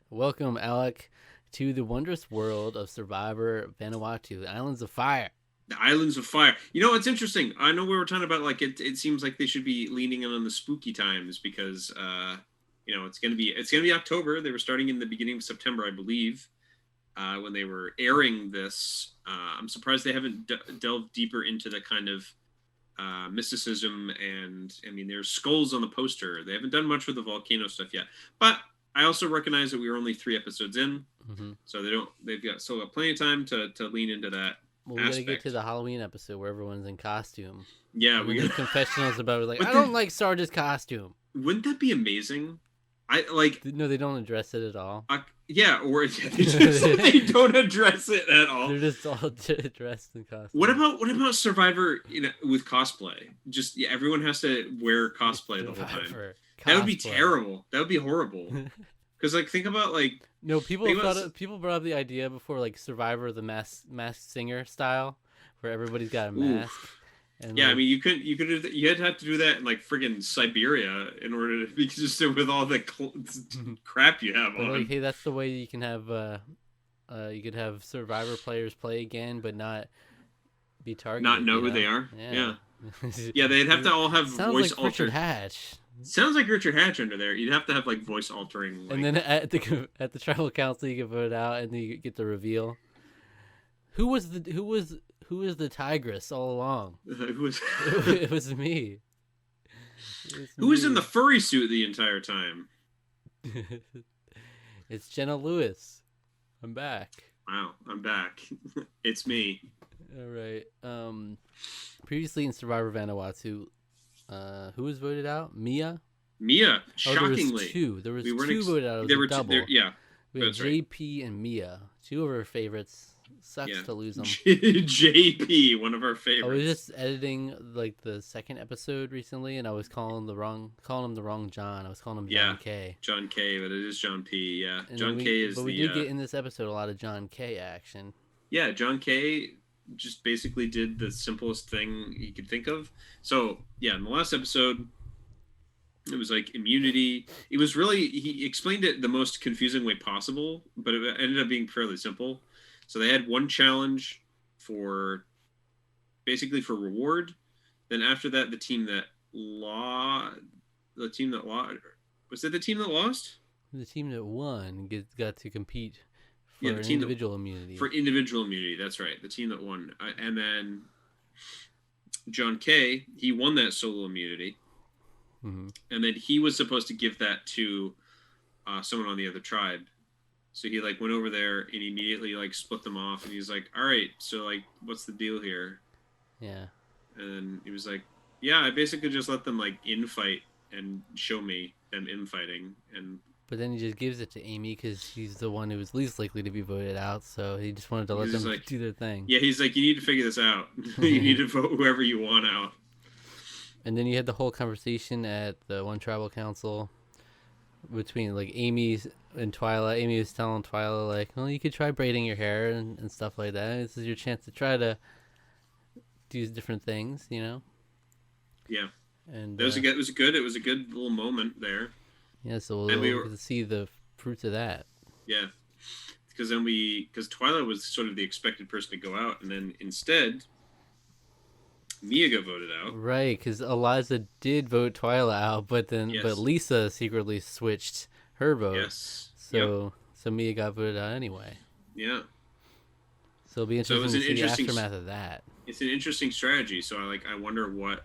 Welcome, Alec, to the wondrous world of Survivor Vanuatu, Islands of Fire. The Islands of Fire. You know, it's interesting. I know we were talking about like it seems like they should be leaning in on the spooky times because it's gonna be October. They were starting in the beginning of September, I believe, when they were airing this. I'm surprised they haven't delved deeper into the kind of mysticism, and I mean, there's skulls on the poster. They haven't done much with the volcano stuff yet, but I also recognize that we were only 3 episodes in, so they've still got plenty of time to lean into that Well, we gotta get to the Halloween episode where everyone's in costume. Yeah, we got confessionals about it, like, But I don't like Sarge's costume. Wouldn't that be amazing? I like. No, they don't address it at all. Yeah, or they don't address it at all. They're just all dressed in costume. What about Survivor? With cosplay, just everyone has to wear cosplay the whole time. Cosplay. That would be terrible. That would be horrible. Because think about no, people brought up the idea before, like Survivor the masked singer style, where everybody's got a mask. And yeah, I mean, you'd have to do that in friggin' Siberia in order to be consistent with all the crap you have on. Hey, that's the way you can have you could have Survivor players play again, but not be targeted. Not know who they are. Yeah. Yeah, they'd have to all have voice like Richard Hatch. Sounds like Richard Hatch under there. You'd have to have voice altering. And then at the tribal council, you get voted out, and then you get the reveal. Who was the tigress all along? It was me. Who was in the furry suit the entire time? It's Jenna Lewis. I'm back. Wow, I'm back. It's me. All right. Previously in Survivor Vanuatu, who was voted out? Mia. Shockingly. There was two voted out. There were double. Yeah. We had JP and Mia, two of our favorites. Sucks to lose them. JP, one of our favorites. I was just editing the second episode recently, and I was calling him the wrong John. I was calling him John K. John K, but it is John P. Yeah, and John K is. But we did get in this episode a lot of John K action. Yeah, John K just basically did the simplest thing he could think of. So yeah, in the last episode, it was immunity. It was really, he explained it the most confusing way possible, but it ended up being fairly simple. So they had one challenge for reward. Then after that, the team that lost, was it the team that lost? The team that won got to compete for individual immunity. For individual immunity, that's right. The team that won. And then John K, he won that solo immunity. Mm-hmm. And then he was supposed to give that to someone on the other tribe. So he went over there and immediately split them off, and he's like, all right, so what's the deal here? Yeah. And then he was like, yeah, I basically just let them infight and show me them infighting. But then he just gives it to Amy because she's the one who was least likely to be voted out, so he just wanted to let them do their thing. Yeah, he's like, you need to figure this out. You need to vote whoever you want out. And then you had the whole conversation at the one tribal council between Amy and Twyla. Amy was telling Twyla well, you could try braiding your hair and stuff like that. This is your chance to try to do different things, Yeah. And it was a good little moment there. Yeah, so we'll get to see the fruits of that. Yeah, because Twyla was sort of the expected person to go out, and then instead Mia got voted out. Right, because Eliza did vote Twyla out, but Lisa secretly switched her vote. Yes. So Mia got voted out anyway. Yeah. So it'll be interesting to see the aftermath of that. It's an interesting strategy. So I wonder what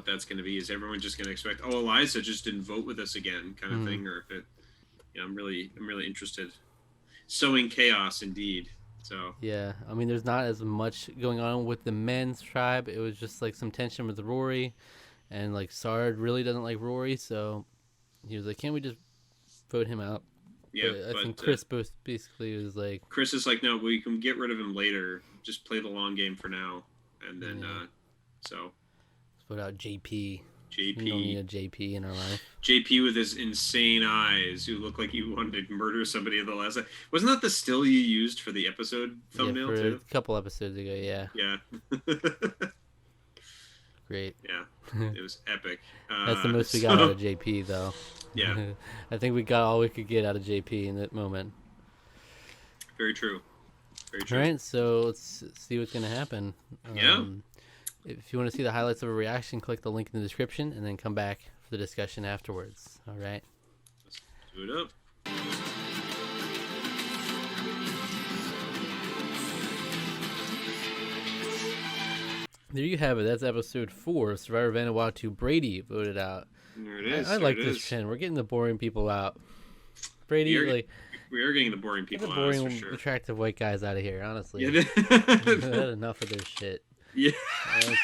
that's going to be. Is everyone just going to expect, oh, Eliza just didn't vote with us again, kind of thing, or if it? I'm really interested. Sowing chaos, indeed. So yeah, I mean, there's not as much going on with the men's tribe. It was just some tension with Rory, and Sard really doesn't like Rory, so he was like, "Can't we just vote him out?" Yeah, but I think Chris basically was like, "Chris is like, no, we can get rid of him later. Just play the long game for now, and then so let's vote out JP. JP. We don't need a JP in our life. JP with his insane eyes, who looked like he wanted to murder somebody in the last. Wasn't that the still you used for the episode thumbnail for too? A couple episodes ago, yeah. Yeah. great. Yeah, it was epic. That's the most we got out of JP, though. Yeah. I think we got all we could get out of JP in that moment. Very true. Very true. All right, so let's see what's going to happen. Yeah. If you want to see the highlights of a reaction, click the link in the description and then come back for the discussion afterwards. All right. Let's do it up. There you have it. That's episode 4 of Survivor Vanuatu. Brady voted out. There it is. I like this trend. We're getting the boring people out. Brady, we are getting the boring people get the out. boring, For sure. attractive white guys out of here. Honestly, Yeah. I've had enough of their shit. Yeah.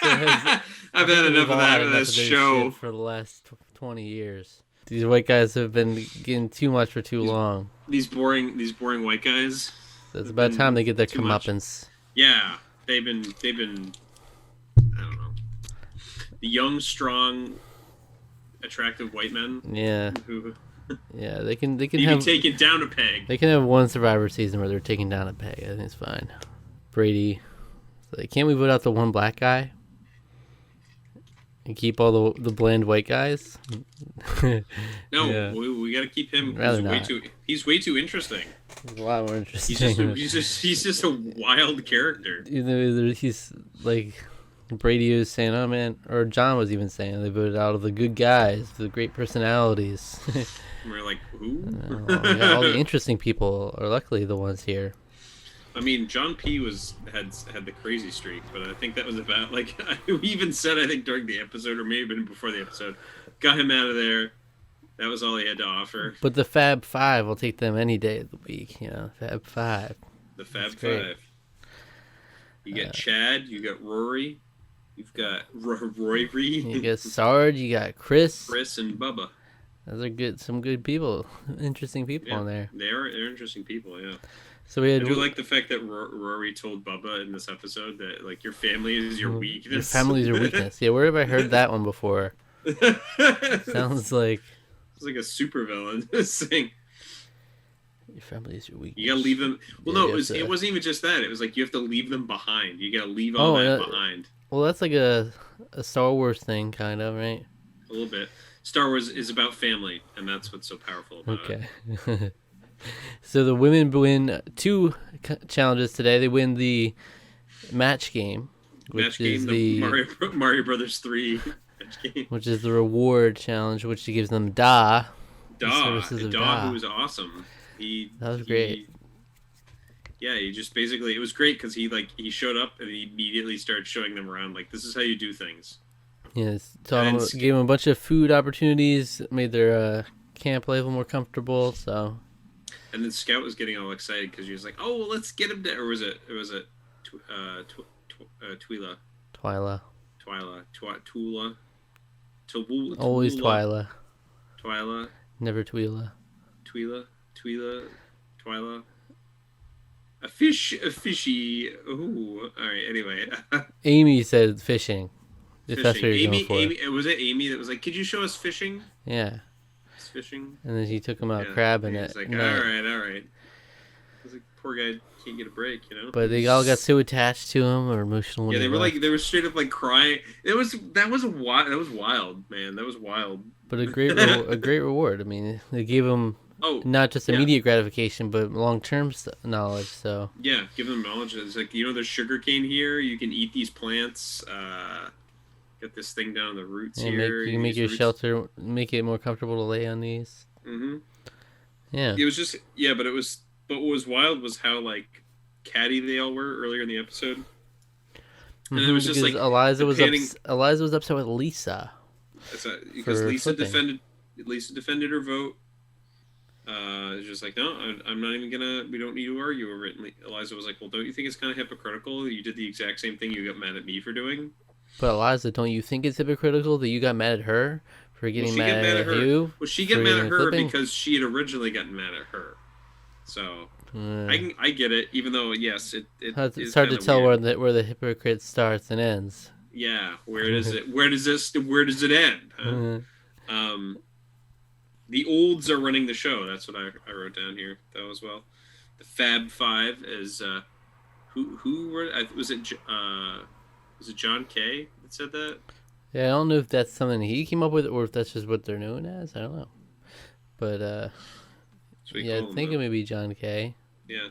I've had enough of that in this show for the last 20 years. These white guys have been getting too much for too long. These boring white guys. So it's about time they get their comeuppance. Yeah, they've been. I don't know. The young, strong, attractive white men. Yeah. Who Yeah, they can be taken down a peg. They can have one Survivor season where they're taking down a peg. I think it's fine. Brady. So can't we vote out the one black guy? And keep all the bland white guys? No, yeah. we got to keep him. He's way too interesting. He's a lot more interesting. He's just a wild character. He's like Brady was saying, oh man, or John was even saying they voted out of the good guys, the great personalities. We're like, who? All the interesting people are luckily the ones here. I mean, John P. had the crazy streak, but I think that was about, like, we even said, I think, during the episode, or maybe even before the episode, got him out of there. That was all he had to offer. But the Fab Five, will take them any day of the week, Fab Five. The Fab Five. You got Chad, you got Rory, you've got Rory. You got Sarge, you got Chris. Chris and Bubba. Those are some good people, interesting people on there. They're interesting people, yeah. So I do like the fact that Rory told Bubba in this episode that, like, your family is your weakness. Your family is your weakness. Yeah, where have I heard that one before? Sounds like it's like a supervillain saying your family is your weakness. You gotta leave them. Well, no, it wasn't even just that. It was like you have to leave them behind. You gotta leave all that behind. Well, that's like a Star Wars thing, kind of, right? A little bit. Star Wars is about family, and that's what's so powerful about it. Okay. So the women win 2 challenges today. They win the match game, which is the Mario Brothers 3 match game, which is the reward challenge, which gives them Da, who was awesome. That was great. He just basically, it was great because he showed up and he immediately started showing them around, like, this is how you do things. Yes, gave them a bunch of food opportunities, made their camp life a little more comfortable. So. And then Scout was getting all excited because he was like, "Oh, well, let's get him to," or was it Twyla? Always Twyla. Twyla. Never Twyla. Twyla. A fishy. Ooh. All right. Anyway. Amy said fishing. If that's what you're Amy, going for. Was it Amy that was like, "Could you show us fishing?" Yeah. Fishing. And then he took him out crabbing it. He's like, all right. I was like, poor guy can't get a break, But they all got so attached to him or emotional. Yeah, they were straight up like crying. That was wild, man. That was wild. But a great reward. I mean, they gave him not just immediate gratification, but long-term knowledge. So yeah, give them knowledge. It's like, there's sugarcane here. You can eat these plants. Get this thing down the roots here. You can make your shelter, make it more comfortable to lay on these. Mm-hmm. Yeah. It was just but what was wild was how, like, catty they all were earlier in the episode. And it was just like Eliza was upset with Lisa. Because Lisa defended her vote. It's just like, no, I'm not even gonna. We don't need to argue over it. And Eliza was like, well, don't you think it's kind of hypocritical that you did the exact same thing you got mad at me for doing? But Eliza, don't you think it's hypocritical that you got mad at her for getting mad at you? Well, she got mad at her because she had originally gotten mad at her. So I get it, even though yes, it's hard to tell where the hypocrite starts and ends. Yeah, where does it end? Huh? The olds are running the show. That's what I wrote down here though as well. The Fab Five is who were was it John K that said that? Yeah, I don't know if that's something he came up with or if that's just what they're known as. I don't know. But That's what you yeah, I call him, think it though. may be John Kay. Yeah.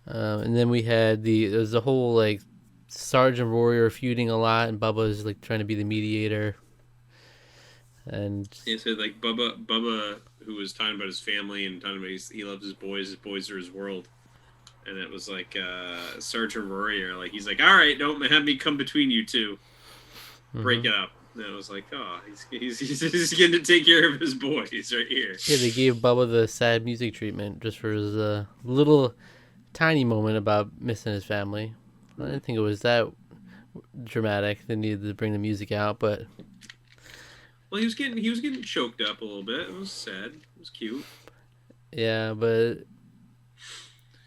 And then we had there was the whole like Sarge and Rory are feuding a lot, and Bubba's like trying to be the mediator. And He said like Bubba, who was talking about his family and talking about he loves his boys are his world. And it was like Sarge and Rory are like, he's like, all right, don't have me come between you two. Break it up. And it was like, oh, he's getting to take care of his boys right here. yeah, they gave Bubba the sad music treatment just for his little tiny moment about missing his family. I didn't think it was that dramatic. They needed to bring the music out, but well, he was getting choked up a little bit. It was sad. It was cute. yeah, but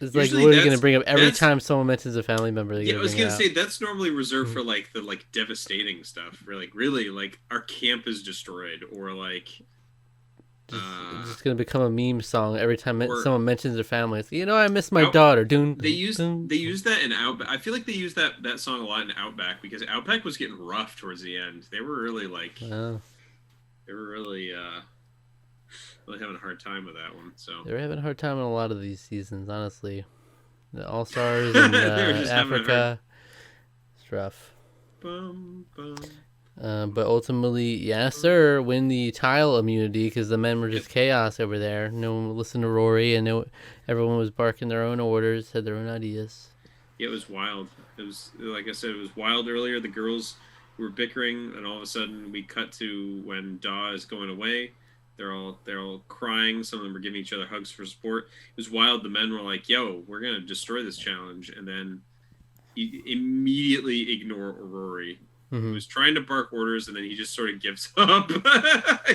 it's like, Usually what are you going to bring up every time someone mentions a family member? Yeah, I was gonna say that's normally reserved for like the like devastating stuff. Where like really like our camp is destroyed, or like it's gonna become a meme song every time someone mentions their family. It's, I miss my daughter. They use that in Outback. I feel like they use that song a lot in Outback because Outback was getting rough towards the end. They were really like they were really having a hard time with that one. So they were having a hard time in a lot of these seasons, honestly. The All Stars in Africa. It's rough. Bum, bum. But ultimately, yes, sir, win the tile immunity because the men were just chaos over there. No one listened to Rory, and everyone was barking their own orders, had their own ideas. Yeah, it was wild. It was, like I said, it was wild earlier. The girls were bickering, and all of a sudden we cut to when Daw is going away. They're all crying. Some of them were giving each other hugs for support. It was wild. The men were like, "Yo, we're gonna destroy this challenge," and then you immediately ignore Rory. Mm-hmm. He was trying to bark orders, and then he just sort of gives up.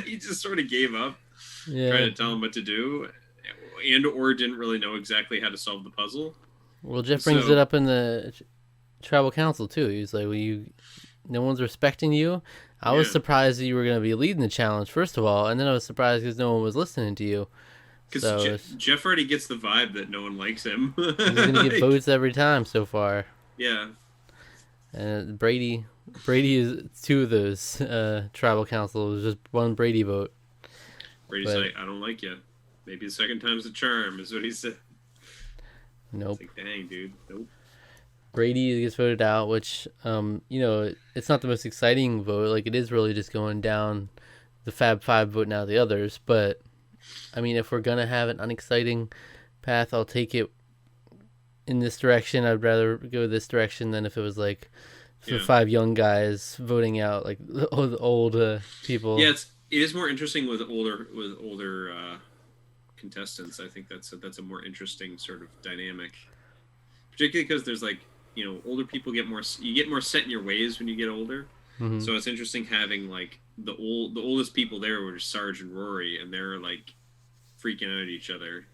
He just sort of gave up, trying to tell him what to do, and or didn't really know exactly how to solve the puzzle. Well, Jeff brings it up in the tribal council too. He was like, "Well, no one's respecting you." I was surprised that you were going to be leading the challenge, first of all, and then I was surprised because no one was listening to you. Because Jeff already gets the vibe that no one likes him. He's going to get votes every time so far. Yeah. And Brady is two of those tribal council. It was just one Brady vote. Brady's like, I don't like you. Maybe the second time's the charm, is what he said. Nope. It's like, dang, dude. Nope. Brady gets voted out, which, it's not the most exciting vote. Like, it is really just going down the Fab Five voting out the others. But, I mean, if we're going to have an unexciting path, I'll take it in this direction. I'd rather go this direction than if it was, like, five young guys voting out, like, the old people. Yeah, it is more interesting with older contestants. I think that's a more interesting sort of dynamic. Particularly because there's, like, older people get more set in your ways when you get older. Mm-hmm. So it's interesting having like the oldest people there were Sarge and Rory, and they're like freaking out at each other.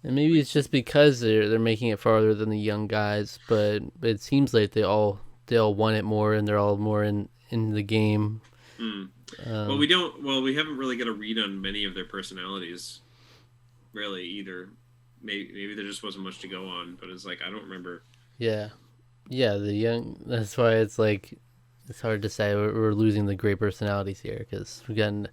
And maybe it's just because they're making it farther than the young guys, but it seems like they all want it more, and they're all more in the game. Well, we haven't really got a read on many of their personalities, really either. Maybe there just wasn't much to go on, but it's like I don't remember. Yeah, the young. That's why it's like it's hard to say. We're losing the great personalities here because we've gotten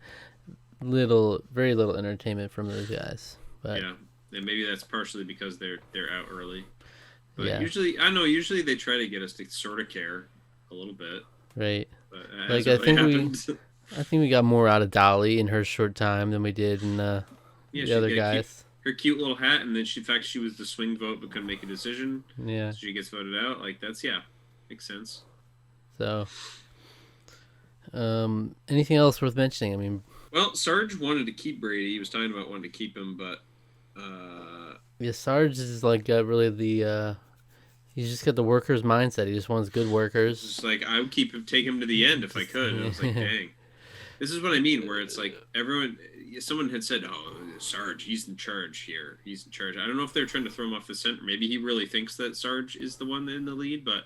very little entertainment from those guys. But yeah, and maybe that's partially because they're out early. But usually they try to get us to sort of care a little bit. Right. But like I think we got more out of Dolly in her short time than we did in the other guys. Her cute little hat, and then in fact she was the swing vote but couldn't make a decision. Yeah. So she gets voted out. Like that's makes sense. So, anything else worth mentioning? I mean, well, Sarge wanted to keep Brady. He was talking about wanting to keep him, but Sarge is like really the he's just got the worker's mindset. He just wants good workers. It's like I would take him to the end if I could. And I was like, dang. This is what I mean, where it's like someone had said, "Oh, Sarge, he's in charge here. He's in charge." I don't know if they're trying to throw him off the center. Maybe he really thinks that Sarge is the one in the lead, but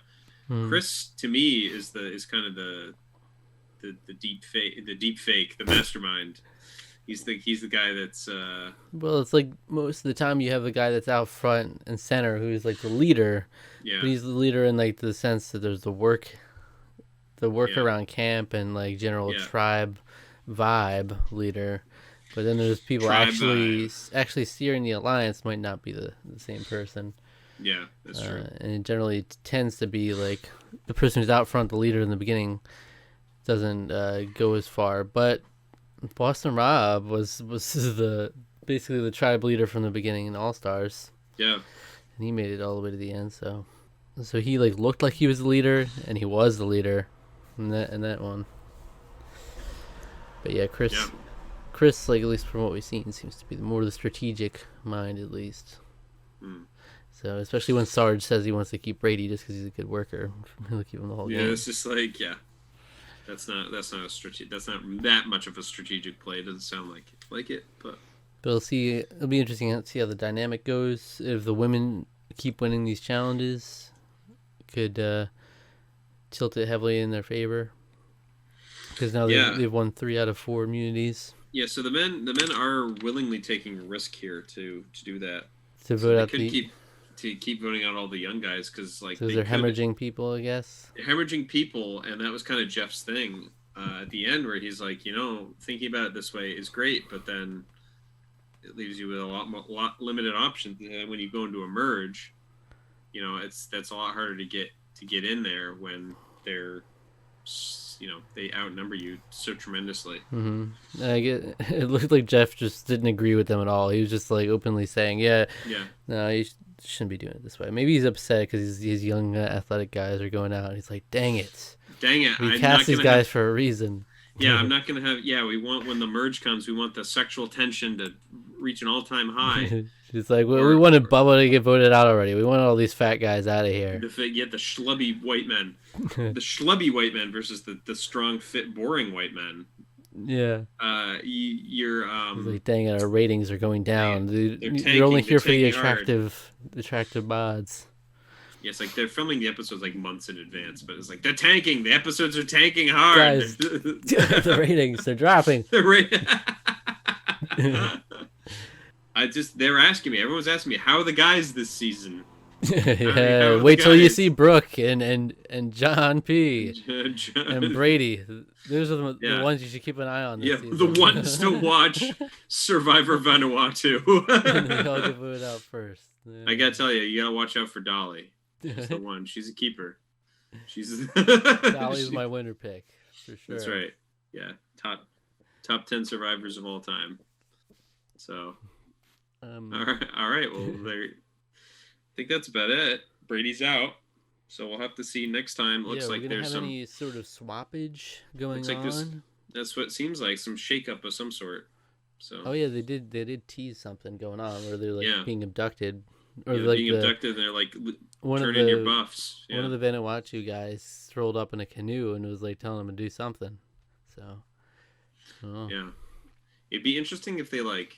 Chris, to me, is kind of the deep fake, the mastermind. He's the guy that's. Well, it's like most of the time you have a guy that's out front and center who's like the leader. Yeah. But he's the leader in like the sense that there's the work the workaround camp and like general tribe vibe leader. But then there's people actually steering the alliance might not be the same person. Yeah, that's true. And it generally tends to be like the person who's out front, the leader in the beginning, doesn't go as far. But Boston Rob was basically the tribe leader from the beginning in All Stars. Yeah. And he made it all the way to the end. So he like looked like he was the leader, and he was the leader in that one. But yeah, Chris, like at least from what we've seen, seems to be more the strategic mind at least. So especially when Sarge says he wants to keep Brady just because he's a good worker, he'll keep him the whole game. Yeah, it's just like that's not a strategic. That's not that much of a strategic play. It doesn't sound like it, but we'll see. It'll be interesting to see how the dynamic goes. If the women keep winning these challenges, could tilt it heavily in their favor. Because now they've won 3 out of 4 immunities. Yeah, so the men are willingly taking a risk here to do that. To vote out keep voting out all the young guys because like they're hemorrhaging people, I guess. They're hemorrhaging people, and that was kind of Jeff's thing at the end, where he's like, thinking about it this way is great, but then it leaves you with a lot limited options. And when you go into a merge, that's a lot harder to get in there when they're they outnumber you so tremendously. Mm-hmm. It looked like Jeff just didn't agree with them at all. He was just like openly saying, no, you shouldn't be doing it this way. Maybe he's upset because these young athletic guys are going out. And he's like, dang it. We cast these guys for a reason. Yeah, I'm not going to have... we want, when the merge comes, we want the sexual tension to reach an all-time high. It's like, we wanted Bubba to get voted out already. We want all these fat guys out of here. Get the schlubby white men. The schlubby white men versus the strong, fit, boring white men. Yeah. You're... It's like, dang it, our ratings are going down. You're only here for the attractive mods. Yeah, it's like they're filming the episodes like months in advance, but it's like they're tanking. The episodes are tanking hard. Guys, the ratings are dropping. They're asking me. Everyone's asking me, how are the guys this season? Wait till you see Brooke and John P. and Brady. Those are the ones you should keep an eye on. This season. The ones to watch. Survivor Vanuatu. They all get voted out first. Yeah. I gotta tell you, you gotta watch out for Dolly. She's the one. She's a keeper. Dolly's my winner pick for sure. That's right. Yeah, top 10 survivors of all time. So, all right. Well, I think that's about it. Brady's out, so we'll have to see next time. Looks like there's some any sort of swappage going on. That's what it seems like, some shakeup of some sort. So. Oh yeah, they did tease something going on where they're like being abducted. Or being abducted, and they're like, turn in your buffs. Yeah. One of the Vanuatu guys strolled up in a canoe and was like telling them to do something. So, yeah, it'd be interesting if they I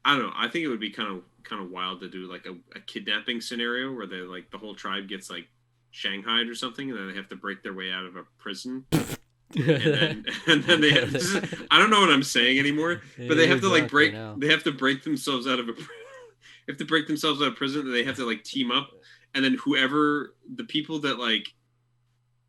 don't know. I think it would be kind of wild to do like a kidnapping scenario where they like the whole tribe gets like shanghaied or something, and then they have to break their way out of a prison. and then they have to, I don't know what I'm saying anymore, but they have to like break themselves out of prison, and they have to like team up, and then whoever the people that like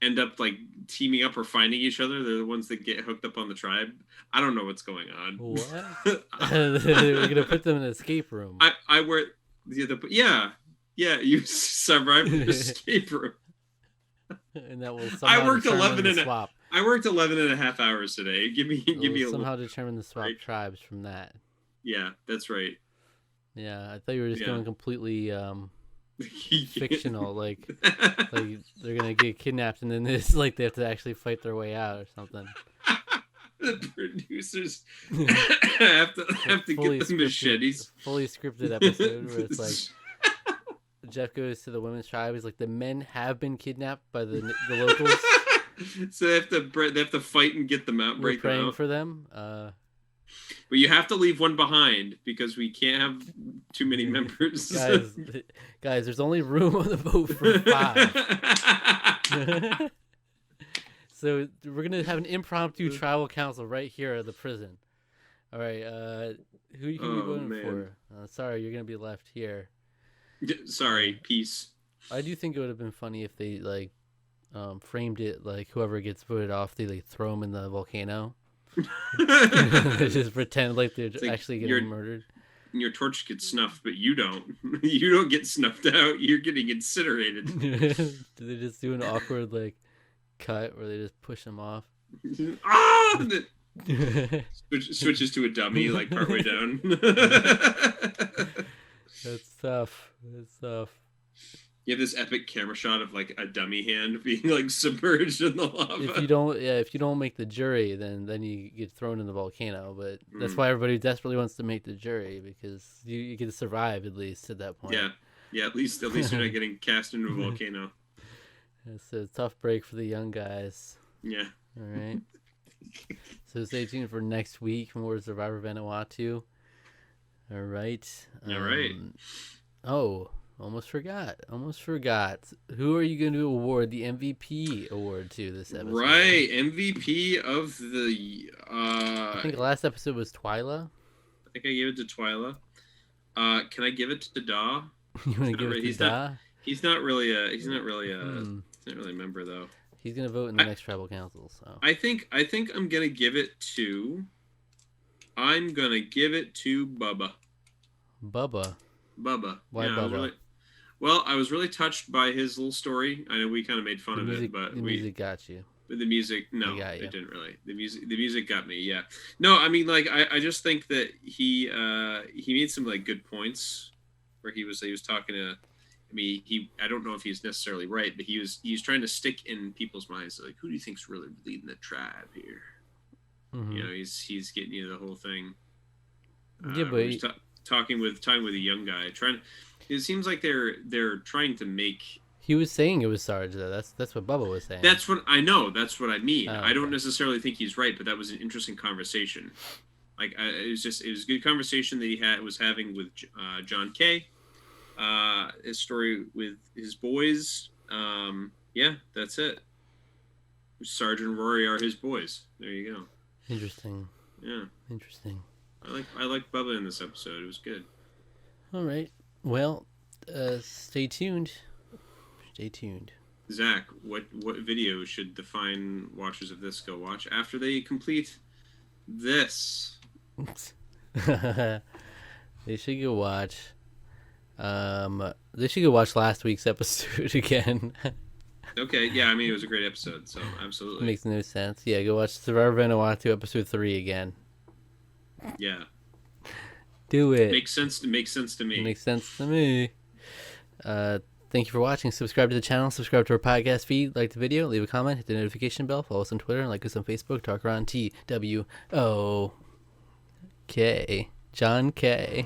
end up like teaming up or finding each other, they're the ones that get hooked up on the tribe. I don't know what's going on. What? We're gonna put them in an escape room. I wear you survive the escape room. And that will I worked 11 and a half hours today. Give me somehow determine the swap tribes from that. Yeah, that's right. Yeah, I thought you were just going completely fictional, like they're gonna get kidnapped and then it's like they have to actually fight their way out or something. The producers have to get the machetes. Fully scripted episode where it's like Jeff goes to the women's tribe. He's like, the men have been kidnapped by the locals. So they have to fight and get them out. We're praying for them. But you have to leave one behind because we can't have too many members. Guys, there's only room on the boat for 5. So we're gonna have an impromptu tribal council right here at the prison. All right, who you can be voting for? Sorry, you're gonna be left here. Sorry, peace. I do think it would have been funny if they like framed it like whoever gets voted off, they like throw them in the volcano. They just pretend like they're like actually getting murdered. Your torch gets snuffed, but you don't. You don't get snuffed out. You're getting incinerated. Do they just do an awkward like cut where they just push them off? Ah! Switches to a dummy like partway down. That's tough. That's tough. You have this epic camera shot of like a dummy hand being like submerged in the lava. If you don't make the jury, then you get thrown in the volcano. But that's why everybody desperately wants to make the jury, because you get to survive at least at that point. Yeah. At least you're not getting cast into a volcano. It's a tough break for the young guys. Yeah. All right. So stay tuned for next week, more Survivor Vanuatu. All right. All right. Oh. Almost forgot. Who are you going to award the MVP award to this episode? Right, MVP of the. I think the last episode was Twyla. I think I gave it to Twyla. Can I give it to Da? You want to give it to Da? He's not really a member though. He's gonna vote in the next tribal council. So I think I'm gonna give it to. I'm gonna give it to Bubba. Bubba. Why Bubba? I was really touched by his little story. I know we kind of made fun of it, but the music got you. But the music, no, it didn't really. The music got me. Yeah, no, I mean, like, I just think that he made some like good points where he was talking to. I mean, I don't know if he's necessarily right, but he's trying to stick in people's minds like, who do you think's really leading the tribe here? Mm-hmm. You know, he's getting you the whole thing. Yeah, but talking with a young guy, it seems like they're trying to make. He was saying it was Sarge though. That's what Bubba was saying. That's what I know. That's what I mean. Oh, okay. I don't necessarily think he's right, but that was an interesting conversation. Like it was a good conversation that he was having with John Kay. His story with his boys. Yeah, that's it. Sarge and Rory are his boys. There you go. Interesting. Yeah. Interesting. I like Bubba in this episode. It was good. All right. Well, stay tuned. Stay tuned. Zach, what video should the fine watchers of this go watch after they complete this? They should go watch. They should go watch last week's episode again. Okay, yeah, I mean it was a great episode, so absolutely. Makes no sense. Yeah, go watch Survivor Vanuatu episode 3 again. Yeah. Do it. Makes sense to me. Makes sense to me. Thank you for watching. Subscribe to the channel. Subscribe to our podcast feed. Like the video. Leave a comment. Hit the notification bell. Follow us on Twitter. Like us on Facebook. Tarqaron TWOK. John K.